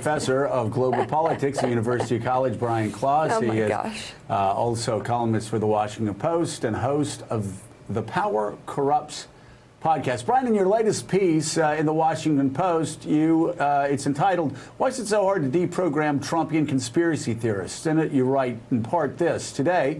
professor of global politics at University College, Brian Klaas. Oh, my he is gosh. Also a columnist for The Washington Post and host of the Power Corrupts podcast. Brian, in your latest piece in The Washington Post, it's entitled, "Why is it so hard to deprogram Trumpian conspiracy theorists?" In it, you write in part this: "Today,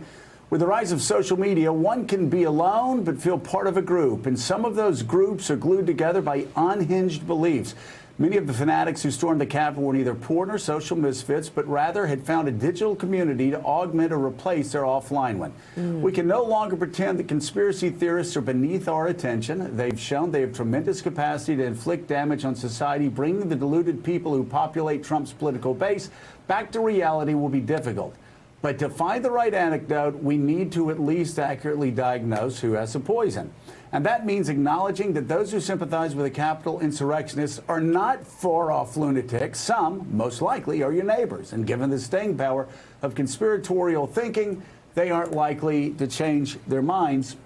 with the rise of social media, one can be alone but feel part of a group, and some of those groups are glued together by unhinged beliefs. Many of the fanatics who stormed the Capitol were neither poor nor social misfits, but rather had found a digital community to augment or replace their offline one. We can no longer pretend that conspiracy theorists are beneath our attention. They've shown they have tremendous capacity to inflict damage on society. Bringing the deluded people who populate Trump's political base back to reality will be difficult. But to find the right antidote, we need to at least accurately diagnose who has the poison. And that means acknowledging that those who sympathize with the Capitol insurrectionists are not far-off lunatics. Some, most likely, are your neighbors. And given the staying power of conspiratorial thinking, they aren't likely to change their minds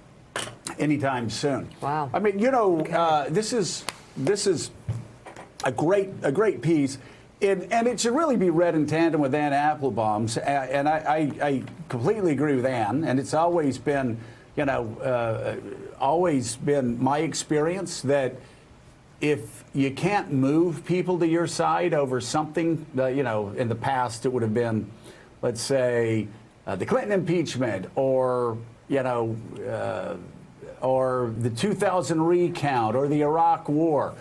anytime soon." Wow. I mean, this is a great piece. And it should really be read in tandem with Anne Applebaum's. And I completely agree with Anne. And it's always been, my experience that if you can't move people to your side over something, in the past it would have been, let's say, the Clinton impeachment or the 2000 recount or the Iraq war,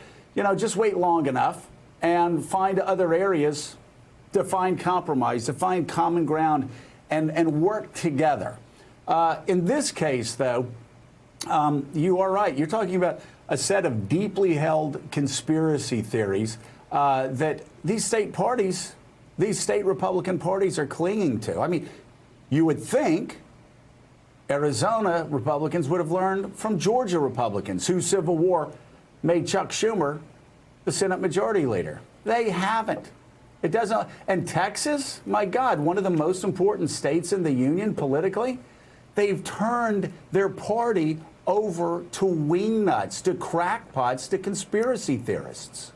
just wait long enough and find other areas to find compromise, to find common ground, and work together. In this case, though, you are right. You're talking about a set of deeply held conspiracy theories that these state Republican parties are clinging to. I mean, you would think Arizona Republicans would have learned from Georgia Republicans, whose Civil War made Chuck Schumer the Senate Majority Leader. They haven't. It doesn't. And Texas, my God, one of the most important states in the union politically, they've turned their party over to wingnuts, to crackpots, to conspiracy theorists.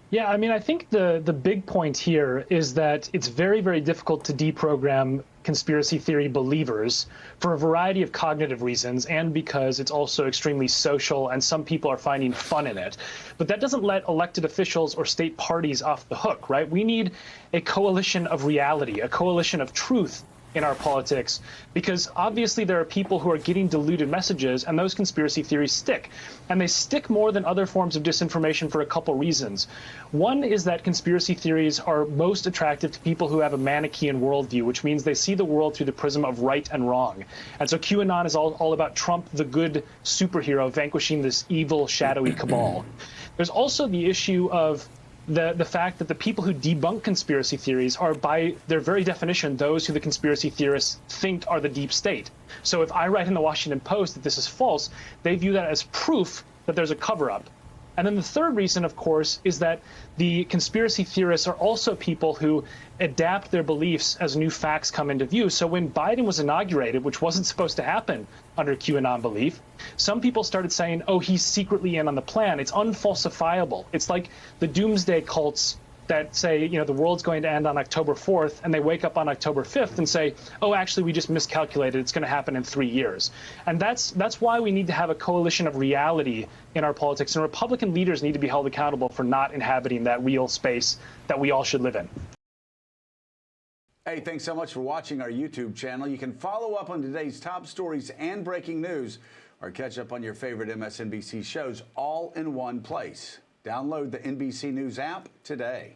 Yeah, I mean, I think the big point here is that it's very, very difficult to deprogram conspiracy theory believers for a variety of cognitive reasons, and because it's also extremely social and some people are finding fun in it. But that doesn't let elected officials or state parties off the hook, right? We need a coalition of reality, a coalition of truth in our politics, because obviously there are people who are getting diluted messages, and those conspiracy theories stick. And they stick more than other forms of disinformation for a couple reasons. One is that conspiracy theories are most attractive to people who have a Manichaean worldview, which means they see the world through the prism of right and wrong. And so QAnon is all about Trump, the good superhero, vanquishing this evil, shadowy cabal. There's also the issue of the fact that the people who debunk conspiracy theories are, by their very definition, those who the conspiracy theorists think are the deep state. So if I write in the Washington Post that this is false, they view that as proof that there's a cover-up. And then the third reason, of course, is that the conspiracy theorists are also people who adapt their beliefs as new facts come into view. So when Biden was inaugurated, which wasn't supposed to happen under QAnon belief, some people started saying, oh, he's secretly in on the plan. It's unfalsifiable. It's like the doomsday cults that say, the world's going to end on October 4th, and they wake up on October 5th and say, oh, actually, we just miscalculated. It's going to happen in 3 years. And that's why we need to have a coalition of reality in our politics. And Republican leaders need to be held accountable for not inhabiting that real space that we all should live in. Hey, thanks so much for watching our YouTube channel. You can follow up on today's top stories and breaking news, or catch up on your favorite MSNBC shows all in one place. Download the NBC News app today.